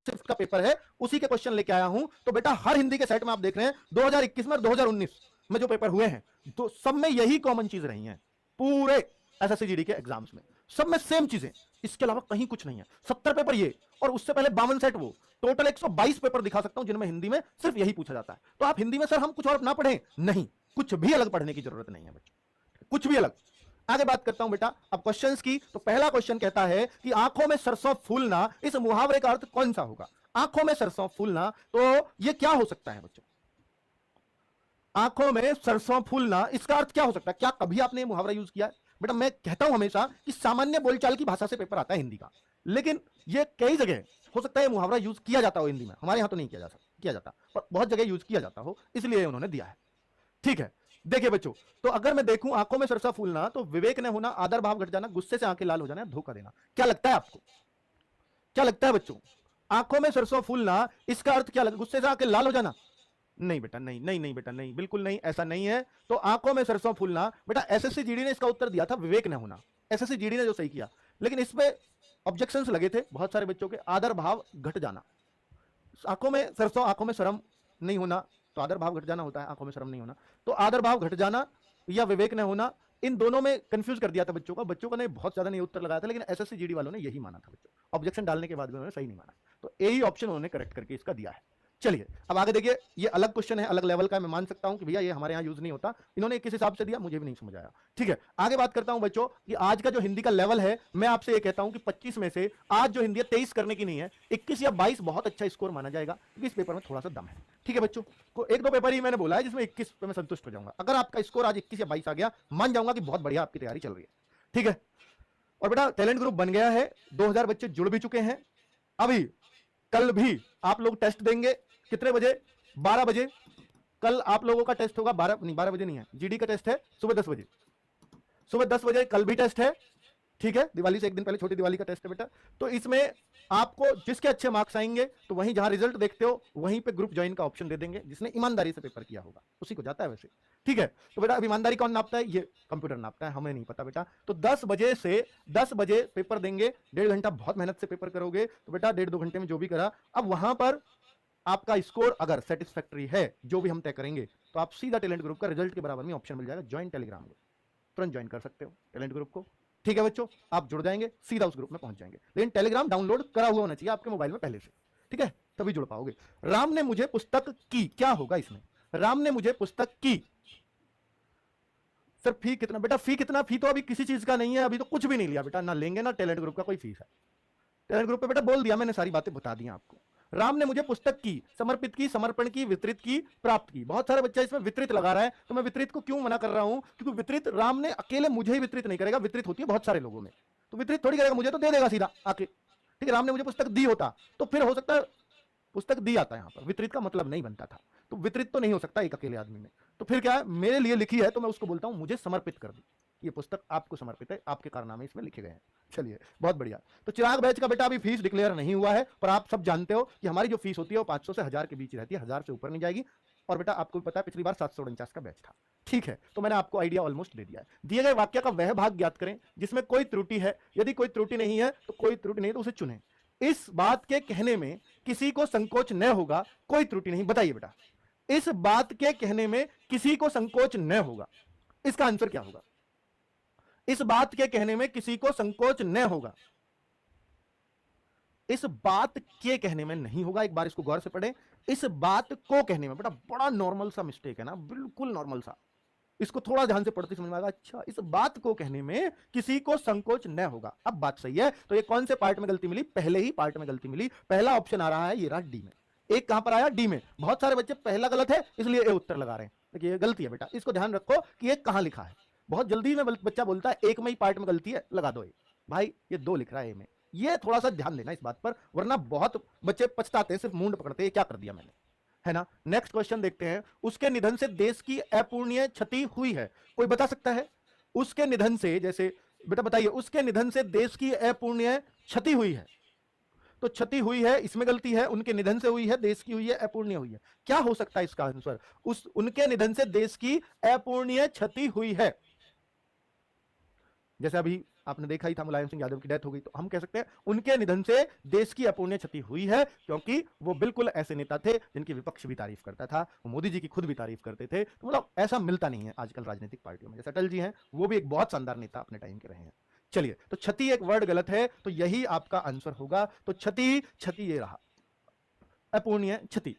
Shift का paper है उसी के क्वेश्चन लेके आया हूं। तो बेटा हर हिंदी के सेट में आप देख रहे हैं 2021 में और 2019 में जो पेपर हुए हैं, तो सब में यही कॉमन चीज रही है। पूरे एसएससी जीडी के एग्जाम्स में सब में सेम चीजें, इसके अलावा कहीं कुछ नहीं है। 70 पेपर ये, और उससे पहले 52 सेट वो, टोटल 122 पेपर दिखा सकता हूं जिनमें हिंदी में सिर्फ यही पूछा जाता है। तो आप हिंदी में सर हम कुछ और ना पढ़ें, नहीं, कुछ भी अलग पढ़ने की जरूरत नहीं है बच्चों, कुछ भी अलग। आगे बात करता हूं बेटा अब क्वेश्चंस की। तो पहला क्वेश्चन कहता है कि आंखों में सरसों फूलना, इस मुहावरे का अर्थ कौन सा होगा? आंखों में सरसों फूलना, तो यह क्या हो सकता है बच्चों? आंखों में सरसों फूलना, इसका अर्थ क्या हो सकता है? क्या कभी आपने मुहावरा यूज किया है? बेटा मैं कहता हूं हमेशा कि सामान्य बोलचाल की भाषा से पेपर आता है हिंदी का, लेकिन यह कई जगह हो सकता है मुहावरा यूज किया जाता हो हिंदी में, हमारे यहां तो नहीं किया जाता, पर बहुत जगह यूज किया जाता हो, इसलिए उन्होंने दिया है। ठीक है, देखिए बच्चों, तो अगर मैं देखूं आंखों में सरसा फूलना, तो विवेक न होना, आदर भाव घट जाना, गुस्से से आंखें लाल हो जाना, धोखा देना। क्या लगता है आपको? क्या लगता है बच्चों? आंखों में सरसों फूलना, इसका अर्थ क्या लगता है? गुस्से से आंखें लाल हो जाना? नहीं बेटा, नहीं नहीं नहीं बेटा, नहीं, बिल्कुल नहीं, ऐसा नहीं है। तो आंखों में सरसों फूलना, बेटा एसएससी जीडी ने इसका उत्तर दिया था विवेक न होना, एसएससी जीडी ने जो सही किया, लेकिन इसमें ऑब्जेक्शंस लगे थे बहुत सारे बच्चों के। आदर भाव घट जाना, आंखों में सरसों, आंखों में शर्म नहीं होना, तो आदर भाव घट जाना होता है, आंखों में शर्म नहीं होना। तो आदर भाव घट जाना या विवेक न होना, इन दोनों में कंफ्यूज कर दिया था बच्चों का। बच्चों का ने बहुत ज्यादा नहीं उत्तर लगाया था, लेकिन एसएससी जीडी वालों ने यही माना था बच्चों, ऑब्जेक्शन डालने के बाद भी उन्होंने सही नहीं माना, तो यही ऑप्शन उन्होंने करेक्ट करके इसका दिया है। चलिए अब आगे देखिए, ये अलग क्वेश्चन है, अलग लेवल का, मैं मान सकता हूं कि भैया ये हमारे यहां यूज नहीं होता, इन्होंने किस हिसाब से दिया मुझे भी नहीं समझ आया। ठीक है, आगे बात करता हूं बच्चों कि आज का जो हिंदी का लेवल है, मैं आपसे ये कहता हूं कि 25 में से आज जो हिंदी है 23 करने की नहीं है, 21 या 22 बहुत अच्छा स्कोर माना जाएगा, क्योंकि इस पेपर में थोड़ा सा दम है। ठीक है बच्चों, को एक दो पेपर ही मैंने बोला है जिसमें 21 पे मैं संतुष्ट हो जाऊंगा। अगर आपका स्कोर आज 21 या 22 आ गया, मान जाऊंगा कि बहुत बढ़िया आपकी तैयारी चल रही है। ठीक है, और बेटा टैलेंट ग्रुप बन गया है, 2000 बच्चे जुड़ भी चुके हैं। अभी कल भी आप लोग टेस्ट देंगे, कितने बजे? 12 बजे कल आप लोगों का टेस्ट होगा। 12 बजे नहीं है, जीडी का टेस्ट है सुबह 10 बजे, सुबह 10 बजे कल भी टेस्ट है। ठीक है, दिवाली से एक दिन पहले छोटी दिवाली का टेस्ट है बेटा। तो इसमें आपको जिसके अच्छे मार्क्स आएंगे, तो वहीं जहां रिजल्ट देखते हो वहीं पे ग्रुप ज्वाइन का ऑप्शन दे देंगे, जिसने ईमानदारी से पेपर किया होगा उसी को जाता है वैसे। ठीक है, तो बेटा अब ईमानदारी कौन नापता है? ये कंप्यूटर नापता है, हमें नहीं पता बेटा। तो 10 बजे से 10 बजे पेपर देंगे, 1.5 घंटा बहुत मेहनत से पेपर करोगे, तो बेटा 1.5-2 घंटे में जो भी करा, अब वहां पर आपका स्कोर अगर सेटिस्फैक्टरी है, जो भी हम तय करेंगे, तो आप सीधा टैलेंट ग्रुप का रिजल्ट के बराबर में ऑप्शन मिल जाएगा, ज्वाइन टेलीग्राम ग्रुप, तुरंत ज्वाइन कर सकते हो टैलेंट ग्रुप को। ठीक है बच्चों, आप जुड़ जाएंगे, सीधा उस ग्रुप में पहुंच जाएंगे, लेकिन टेलीग्राम डाउनलोड करा हुआ होना चाहिए आपके मोबाइल में पहले से। ठीक है, तभी जुड़ पाओगे। राम ने मुझे पुस्तक की, क्या होगा इसमें? राम ने मुझे पुस्तक की, सर फी कितना? बेटा फी कितना? फी तो अभी किसी चीज का नहीं है, अभी तो कुछ भी नहीं लिया बेटा, ना लेंगे ना टैलेंट ग्रुप का कोई फीस है। टैलेंट ग्रुप पे बेटा बोल दिया मैंने, सारी बातें बता दी आपको। राम ने मुझे पुस्तक की, समर्पित की, समर्पण की, वितरित की, प्राप्त की। बहुत सारे बच्चा इसमें वितरित लगा रहा है, तो मैं वितरित को क्यों मना कर रहा हूं? क्योंकि वितरित राम ने अकेले मुझे ही वितरित नहीं करेगा, वितरित होती है बहुत सारे लोगों में, तो वितरित थोड़ी करेगा, मुझे तो दे देगा सीधा आके। ठीक है, राम ने मुझे पुस्तक दी होता तो फिर हो सकता है पुस्तक दी आता है, यहां पर वितरित का मतलब नहीं बनता था, तो वितरित तो नहीं हो सकता एक अकेले आदमी में। तो फिर क्या है, मेरे लिए लिखी है तो मैं उसको बोलता हूं मुझे समर्पित कर दी, ये पुस्तक आपको समर्पित है, आपके कारनामे इसमें लिखे गए हैं। चलिए बहुत बढ़िया। तो चिराग बैच का बेटा अभी फीस डिक्लेयर नहीं हुआ है, पर आप सब जानते हो कि हमारी जो फीस होती है वो 500 से 1000 के बीच रहती है, 1000 से ऊपर नहीं जाएगी। और बेटा आपको पता है पिछली बार 749 का बैच था। ठीक है, तो मैंने आपको आइडिया ऑलमोस्ट दे दिया है। दिए गए वाक्य का वह भाग ज्ञात करें जिसमें कोई त्रुटि है, यदि कोई त्रुटि नहीं है तो कोई त्रुटि नहीं तो उसे चुनें। इस बात के कहने में किसी को संकोच न होगा, कोई त्रुटि नहीं। बताइए बेटा, इस बात के कहने में किसी को संकोच न होगा, इसका आंसर क्या होगा? इस बात के कहने में किसी को संकोच न होगा, इस बात के कहने में नहीं होगा। एक बार इसको गौर से पढ़ें, इस बात को कहने में, बेटा बड़ा नॉर्मल सा मिस्टेक है ना, बिल्कुल नॉर्मल सा, इसको थोड़ा ध्यान से पढ़ते समझ में आएगा। अच्छा, इस बात को कहने में किसी को संकोच न होगा, अब बात सही है। तो ये कौन से पार्ट में गलती मिली? पहले ही पार्ट में गलती मिली। पहला ऑप्शन आ रहा है, ये रहा डी में। एक कहां पर आया? डी में। बहुत सारे बच्चे पहला गलत है इसलिए ए उत्तर लगा रहे हैं, देखिए ये गलती है बेटा, इसको ध्यान रखो कि ये कहां लिखा है। बहुत जल्दी में बच्चा बोलता है एक में ही पार्ट में गलती है, लगा दो ए। भाई ये 2 लिख रहा है ए में, ये थोड़ा सा ध्यान देना इस बात पर, वरना बहुत बच्चे पछताते हैं, सिर्फ मूंड पकड़ते हैं क्या कर दिया मैंने, है ना। नेक्स्ट क्वेश्चन देखते हैं। उसके निधन से देश की अपूर्णीय क्षति हुई है, कोई बता सकता है? उसके निधन से, जैसे बेटा बताइए, उसके निधन से देश की अपूर्णीय क्षति हुई है, तो क्षति हुई है इसमें गलती है, उनके निधन से हुई है, देश की हुई है, अपूर्णीय हुई है। क्या हो सकता है इसका आंसर? उनके निधन से देश की अपूर्णीय क्षति हुई है। जैसे अभी आपने देखा ही था, मुलायम सिंह यादव की डेथ हो गई, तो हम कह सकते हैं उनके निधन से देश की अपूर्णीय क्षति हुई है, क्योंकि वो बिल्कुल ऐसे नेता थे जिनकी विपक्ष भी तारीफ करता था, वो मोदी जी की खुद भी तारीफ करते थे। तो मतलब ऐसा मिलता नहीं है आजकल राजनीतिक पार्टियों में। जैसे अटल जी हैं, वो भी एक बहुत शानदार नेता अपने टाइम के रहे हैं। चलिए, तो क्षति एक वर्ड गलत है, तो यही आपका आंसर होगा। तो क्षति, क्षति ये रहा, अपूर्णीय क्षति।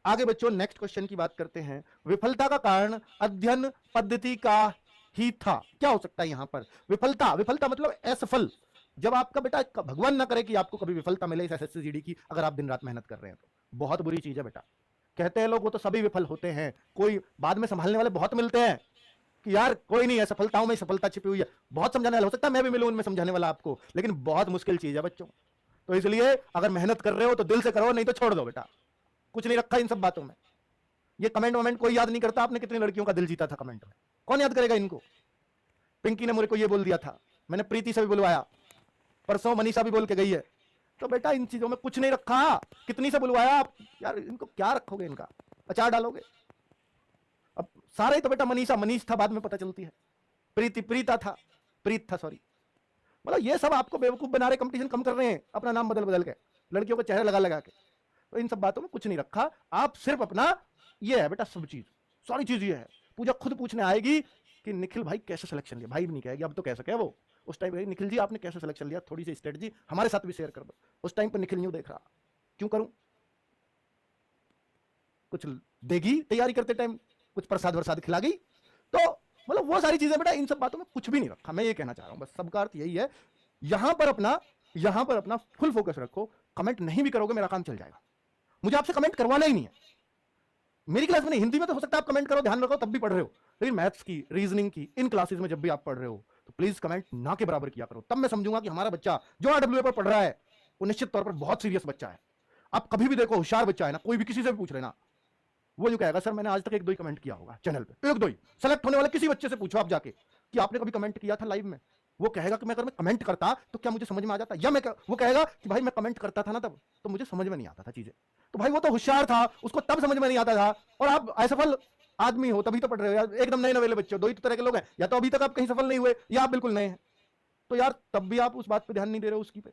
आगे बच्चों नेक्स्ट क्वेश्चन की बात करते हैं। विफलता का कारण अध्ययन पद्धति का ही था। क्या हो सकता है यहां पर? विफलता, विफलता मतलब असफल। जब आपका बेटा, भगवान ना करे कि आपको कभी विफलता मिले इस एसएससी जीडी की, अगर आप दिन रात मेहनत कर रहे हैं तो बहुत बुरी चीज है बेटा। कहते हैं लोग वो तो सभी विफल होते हैं, कोई बाद में संभालने वाले बहुत मिलते हैं कि यार कोई नहीं है, सफलताओं में सफलता छिपी हुई है, बहुत समझाने वाला। हो सकता है मैं भी मिलूं उनमें समझाने वाला आपको, लेकिन बहुत मुश्किल चीज है बच्चों। तो इसलिए अगर मेहनत कर रहे हो तो दिल से करो, नहीं तो छोड़ दो बेटा, कुछ नहीं रखा इन सब बातों में। ये कमेंट वमेंट कोई याद नहीं करता आपने कितनी लड़कियों का दिल जीता था कमेंट में, कौन याद करेगा इनको? पिंकी ने मुझे को ये बोल दिया था, मैंने प्रीति से भी बुलवाया, परसों मनीषा भी बोल के गई है। तो बेटा इन चीजों में कुछ नहीं रखा, कितनी से बुलवाया आप यार, इनको क्या रखोगे, इनका अचार डालोगे? अब सारे तो बेटा मनीषा मनीष था, बाद में पता चलती है, प्रीति प्रीता था, प्रीत था सॉरी। मतलब ये सब आपको बेवकूफ बना रहे, कंपटीशन कम कर रहे हैं अपना नाम बदल बदल के, लड़कियों के चेहरे लगा लगा के। तो इन सब बातों में कुछ नहीं रखा, आप सिर्फ अपना ये है बेटा, सब चीज सारी चीज ये है। पूजा खुद पूछने आएगी कि निखिल भाई कैसे सिलेक्शन लिया, भाई भी नहीं कहेगी, अब तो कह सके वो। उस टाइम कहेगी निखिल जी आपने कैसे सिलेक्शन लिया, थोड़ी सी स्ट्रेटजी हमारे साथ भी शेयर कर दो। उस टाइम पर निखिल न्यू देख रहा, क्यों करूं, कुछ देगी तैयारी करते टाइम, कुछ प्रसाद वरसाद खिला गई। तो मतलब वो सारी चीजें बेटा, इन सब बातों में कुछ भी नहीं रखा। मैं ये कहना चाह रहा हूं बस, सबका अर्थ यही है। यहां पर अपना फुल फोकस रखो। कमेंट नहीं भी करोगे मेरा काम चल जाएगा, मुझे आपसे कमेंट करवाना ही नहीं है। मेरी क्लास में नहीं, हिंदी में तो हो सकता है आप कमेंट करो, ध्यान रखो, तब भी पढ़ रहे हो, लेकिन मैथ्स की, रीजनिंग की, इन क्लासेस में जब भी आप पढ़ रहे हो तो प्लीज कमेंट ना के बराबर किया करो। तब मैं समझूंगा कि हमारा बच्चा जो आरडब्ल्यू पर पढ़ रहा है वो निश्चित तौर पर बहुत सीरियस बच्चा है। आप कभी भी देखो, होशियार बच्चा है ना, कोई भी किसी से भी पूछ लेना, वो जो कहेगा सर मैंने आज तक एक दो ही कमेंट किया होगा चैनल पे, एक दो ही। सेलेक्ट होने वाले किसी बच्चे से पूछो आप जाके कि आपने कभी कमेंट किया था लाइव में, वो कहेगा कि मैं अगर मैं कमेंट करता तो क्या मुझे समझ में आ जाता, या वो कहेगा कि भाई मैं कमेंट करता था ना तब तो मुझे समझ में नहीं आता था चीजें। तो भाई वो तो होशियार था, उसको तब समझ में नहीं आता था, और आप असफल आदमी हो तभी तो पढ़ रहे हो यार, एकदम नए नवेले बच्चे हो। दो ही तो तरह के लोग हैं, या तो अभी तक आप कहीं सफल नहीं हुए या आप बिल्कुल नए हैं। तो यार तब भी आप उस बात पे ध्यान नहीं दे रहे हो उसकी पे।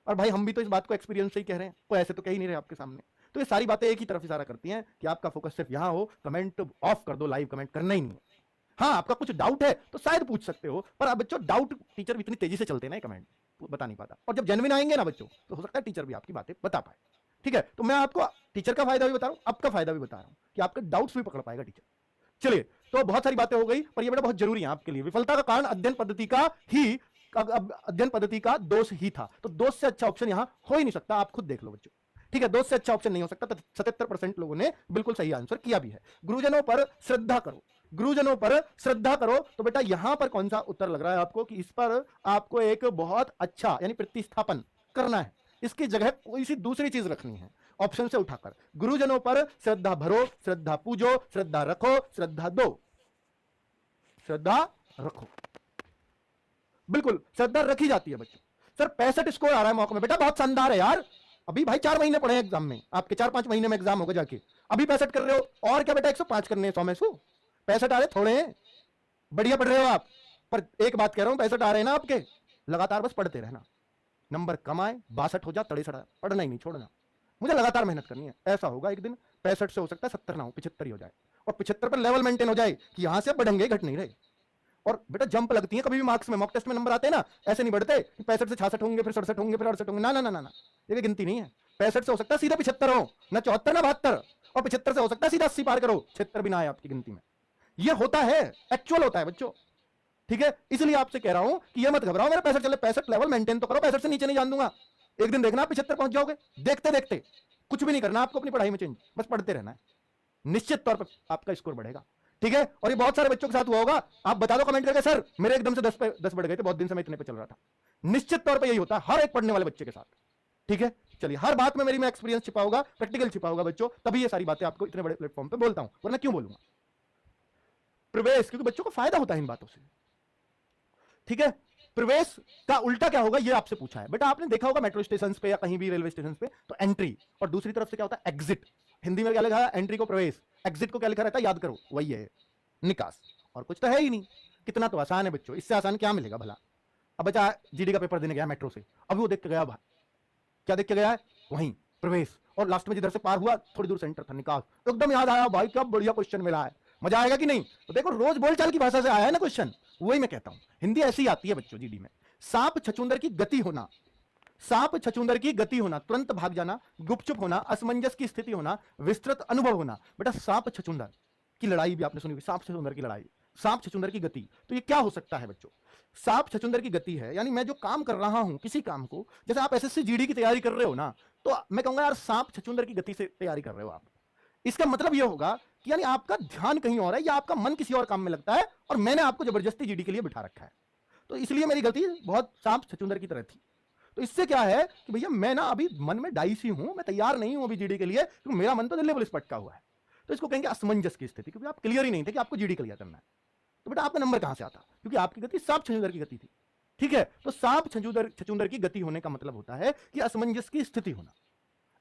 और भाई हम भी तो इस बात को एक्सपीरियंस से ही कह रहे हैं, कोई ऐसे तो कह ही नहीं रहे आपके सामने। तो ये सारी बातें एक ही तरफ इशारा करती हैं कि आपका फोकस सिर्फ यहां हो, कमेंट ऑफ कर दो, लाइव कमेंट करना ही नहीं है। हाँ आपका कुछ डाउट है तो शायद पूछ सकते हो, पर अब बच्चों डाउट टीचर इतनी तेजी से चलते हैं ना कमेंट बता नहीं पाता, और जब जेन्युइन आएंगे ना बच्चों तो हो सकता है टीचर भी आपकी बातें बता पाए। ठीक है, तो मैं आपको टीचर का फायदा भी बता रहा हूं, आपका फायदा भी बता रहा हूं कि आपके डाउट्स भी पकड़ पाएगा टीचर। चलिए, तो बहुत सारी बातें हो गई, पर ये बेटा बहुत जरूरी है आपके लिए। विफलता का कारण अध्ययन पद्धति का दोष ही था। तो दोष से अच्छा ऑप्शन यहां हो ही नहीं सकता, आप खुद देख लो बच्चों। ठीक है, दोष से अच्छा ऑप्शन नहीं हो सकता। 77% लोगों ने बिल्कुल सही आंसर किया भी है। गुरुजनों पर श्रद्धा करो, गुरुजनों पर श्रद्धा करो। तो बेटा यहां पर कौन सा उत्तर लग रहा है आपको कि इस पर आपको एक बहुत अच्छा यानी प्रतिस्थापन करना है, इसकी जगह कोई सी दूसरी चीज रखनी है ऑप्शन से उठाकर। गुरुजनों पर श्रद्धा भरो, श्रद्धा पूजो, श्रद्धा रखो, श्रद्धा दो, श्रद्धा रखो। बिल्कुल श्रद्धा रखी जाती है बच्चों। सर 65 स्कोर आ रहा है मौके में, बेटा बहुत शानदार है यार। अभी भाई 4 महीने पड़े हैं एग्जाम में, आपके 4-5 महीने में एग्जाम होगा जाके, अभी 65 कर रहे हो, और क्या बेटा 105 करने हैं 100 में से। 65 आ रहे थोड़े हैं, बढ़िया पढ़ रहे हो आप। पर एक बात कह रहा हूं, 65 आ रहे हैं ना आपके, लगातार बस पढ़ते रहना, नंबर कम आए 62 हो जा 63 पढ़ना ही नहीं छोड़ना, मुझे लगातार मेहनत करनी है। ऐसा होगा एक दिन 65 से हो सकता है 70 ना हो, 75 ही हो जाए, और 75 पर लेवल मेंटेन हो जाए कि यहां से बढ़ेंगे घट नहीं रहे। और बेटा जंप लगती है कभी भी मार्क्स में, मॉक टेस्ट में नंबर आते हैं ना, ऐसे नहीं बढ़ते कि 65 से 66 होंगे, फिर 67 होंगे, फिर 68 होंगे, ना ना ना ना, ये गिनती नहीं है। 65 से हो सकता है सीधा 75 हो, ना 74 ना 72, और 75 से हो सकता है सीधा 80 पार करो, 76 भी ना आए आपकी गिनती में। ये होता है, एक्चुअल होता है बच्चों। ठीक है, इसलिए आपसे कह रहा हूं कि ये मत घबराओ, मेरा 65 चले, 65 लेवल मेंटेन तो करो, 65 से नीचे नहीं जान दूंगा। एक दिन देखना 75 पहुंच जाओगे, देखते देखते। कुछ भी नहीं करना आपको अपनी पढ़ाई में चेंज, बस पढ़ते रहना है, निश्चित तौर पर आपका स्कोर बढ़ेगा। ठीक है, और ये बहुत सारे बच्चों के साथ हुआ होगा, आप बता दो कमेंट करके सर मेरे एकदम से 10 पे 10 बढ़ गए थे, बहुत दिन से मैं इतने पे चल रहा था। निश्चित तौर पर यही होता है हर एक पढ़ने वाले बच्चे के साथ। ठीक है, चलिए, हर बात में मेरी में एक्सपीरियंस छिपा होगा, प्रैक्टिकल छिपा होगा बच्चों, तभी ये सारी बातें आपको इतने बड़े प्लेटफॉर्म पे बोलता हूं, वरना क्यों बोलूंगा। प्रवेश, क्योंकि बच्चों को फायदा होता है इन बातों से। ठीक है, प्रवेश का उल्टा क्या होगा ये आपसे पूछा है। बेटा आपने देखा होगा मेट्रो स्टेशन पे या कहीं भी रेलवे स्टेशन पे, तो एंट्री और दूसरी तरफ से क्या होता है एग्जिट। हिंदी में क्या लिखा है, एंट्री को प्रवेश, एग्जिट को क्या लिखा रहता है, याद करो, वही है निकास, और कुछ तो है ही नहीं। कितना तो आसान है बच्चों, इससे आसान क्या मिलेगा भला। अब बच्चा जीडी का पेपर देने गया मेट्रो से, अभी वो देख के गया, भाई क्या देख के गया है, वहीं प्रवेश, और लास्ट में जिधर से पार हुआ थोड़ी दूर सेंटर था, निकाल, तो एकदम याद आया, भाई क्या बढ़िया क्वेश्चन मिला है, मजा आएगा कि नहीं। तो देखो रोज बोलचाल की भाषा से आया है ना क्वेश्चन, वही मैं कहता हूं, हिंदी ऐसी आती है बच्चों जीडी में। सांप छछूंदर की गति होना, सांप छछूंदर की गति होना, तुरंत भाग जाना, गुपचुप होना, असमंजस की स्थिति होना, विस्तृत अनुभव होना। बेटा सांप छछूंदर की लड़ाई भी आपने सुनी होगी, सांप छछूंदर की लड़ाई, सांप छछूंदर की गति, तो ये क्या हो सकता है बच्चों, सांप छछूंदर की गति है, यानी मैं जो काम कर रहा हूं किसी काम को, जैसे आप एसएससी जीडी की तैयारी कर रहे हो ना, तो मैं कहूंगा यार सांप छछूंदर की गति से तैयारी कर रहे हो आप। इसका मतलब यह होगा कि यानी आपका ध्यान कहीं और है, या आपका मन किसी और काम में लगता है, और मैंने आपको जबरदस्ती जीडी के लिए बिठा रखा है, तो इसलिए मेरी गति बहुत सांप छछूंदर की तरह थी। तो इससे क्या है कि भैया मैं ना अभी मन में डाइसी हूं, मैं तैयार नहीं हूं अभी जीडी के लिए, क्योंकि मेरा मन तो दिल्ली पुलिस पटका हुआ है। तो इसको कहेंगे असमंजस की स्थिति, क्योंकि आप क्लियर ही नहीं थे कि आपको जीडी क्लियर करना है। तो बेटा आपका नंबर कहां से आता, क्योंकि आपकी गति सांप छछूंदर की गति थी, ठीक है। तो सांप छछूंदर की गति होने का मतलब होता है कि असमंजस की स्थिति होना,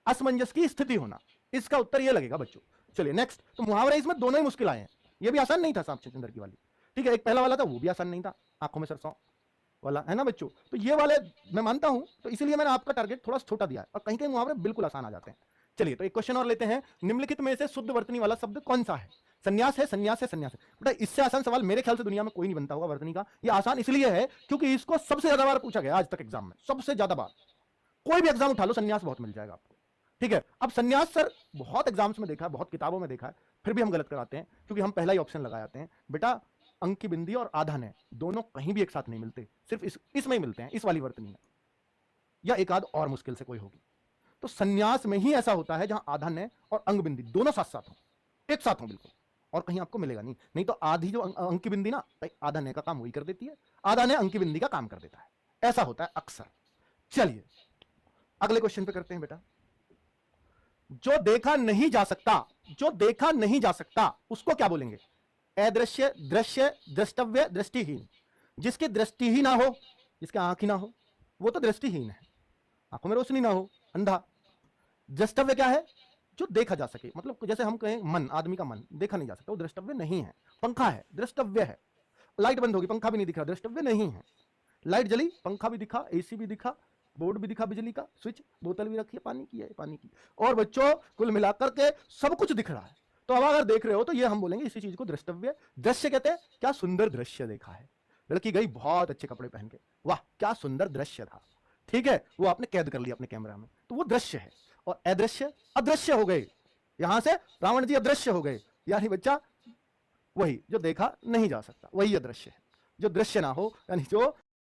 असमंजस की स्थिति होना, इसका उत्तर यह लगेगा बच्चों। चलिए नेक्स्ट, तो मुहावरे इसमें दोनों ही मुश्किल आए हैं, ये भी आसान नहीं था सांप छछूंदर की वाली, ठीक है। एक पहला वाला था वो भी आसान नहीं था, आंखों में सरसों वाला, है ना बच्चों, तो ये वाले मैं मानता हूं, तो इसीलिए मैंने आपका टारगेट थोड़ा छोटा दिया है, और कहीं कहीं मुहावरे बिल्कुल आसान आ जाते हैं। चलिए तो एक क्वेश्चन और लेते हैं, निम्नलिखित में से शुद्ध वर्तनी वाला शब्द कौन सा है, संन्यास है, संन्यास है, संन्यास है। बेटा इससे आसान सवाल मेरे ख्याल से दुनिया में कोई नहीं बनता होगा वर्तनी का। ये आसान इसलिए है क्योंकि इसको सबसे ज्यादा बार पूछा गया आज तक एग्जाम में, सबसे ज्यादा बार, कोई भी एग्जाम उठा लो संन्यास बहुत मिल जाएगा आपको, ठीक है। अब संन्यास सर बहुत एग्जाम्स में देखा है, बहुत किताबों में देखा है, फिर भी हम गलत कराते हैं, क्योंकि हम पहला ही ऑप्शन लगा जाते हैं। बेटा अंक की बिंदी और आधान है, दोनों कहीं भी एक साथ नहीं मिलते, सिर्फ इसमें ही मिलते हैं, इस वाली वर्तनी में, या एक आध और मुश्किल से कोई होगी। तो संन्यास में ही ऐसा होता है जहां आधान है और अंग बिंदी दोनों साथ साथ हो, एक साथ हो बिल्कुल, और कहीं आपको मिलेगा नहीं। नहीं तो आधी जो अंक की बिंदी ना आधान का काम वही कर देती है, आधान अंक की बिंदी का काम कर देता है, ऐसा होता है अक्सर। चलिए अगले क्वेश्चन पे करते हैं बेटा। जो देखा नहीं जा सकता, जो देखा नहीं जा सकता उसको क्या बोलेंगे, अदृश्य, दृश्य, द्रष्टव्य, दृष्टिहीन। जिसकी दृष्टि ही ना हो, जिसकी आंख ही ना हो, वो तो दृष्टिहीन है, आंखों में रोशनी ना हो, अंधा। द्रष्टव्य क्या है, जो देखा जा सके, मतलब जैसे हम कहें मन, आदमी का मन देखा नहीं जा सकता, वो द्रष्टव्य नहीं है। पंखा है, द्रष्टव्य है, लाइट बंद होगी पंखा भी नहीं दिख रहा, द्रष्टव्य नहीं है। लाइट जली, पंखा भी दिखा, एसी भी दिखा, बोर्ड भी दिखा बिजली का, स्विच, बोतल भी रखी है पानी की, है पानी की, और बच्चों कुल मिलाकर के सब कुछ दिख रहा है। तो अब अगर देख रहे हो तो ये हम बोलेंगे इसी चीज को दृष्टव्य। दृश्य कहते हैं क्या सुंदर दृश्य देखा है, लड़की गई बहुत अच्छे कपड़े पहन के, वाह क्या सुंदर दृश्य था, ठीक है, वो आपने कैद कर लिया अपने कैमरा में, तो वो दृश्य है। और अदृश्य, अदृश्य हो गए, यहां से रावण जी अदृश्य हो गए, यानी बच्चा वही जो देखा नहीं जा सकता वही अदृश्य है, जो दृश्य ना हो, यानी जो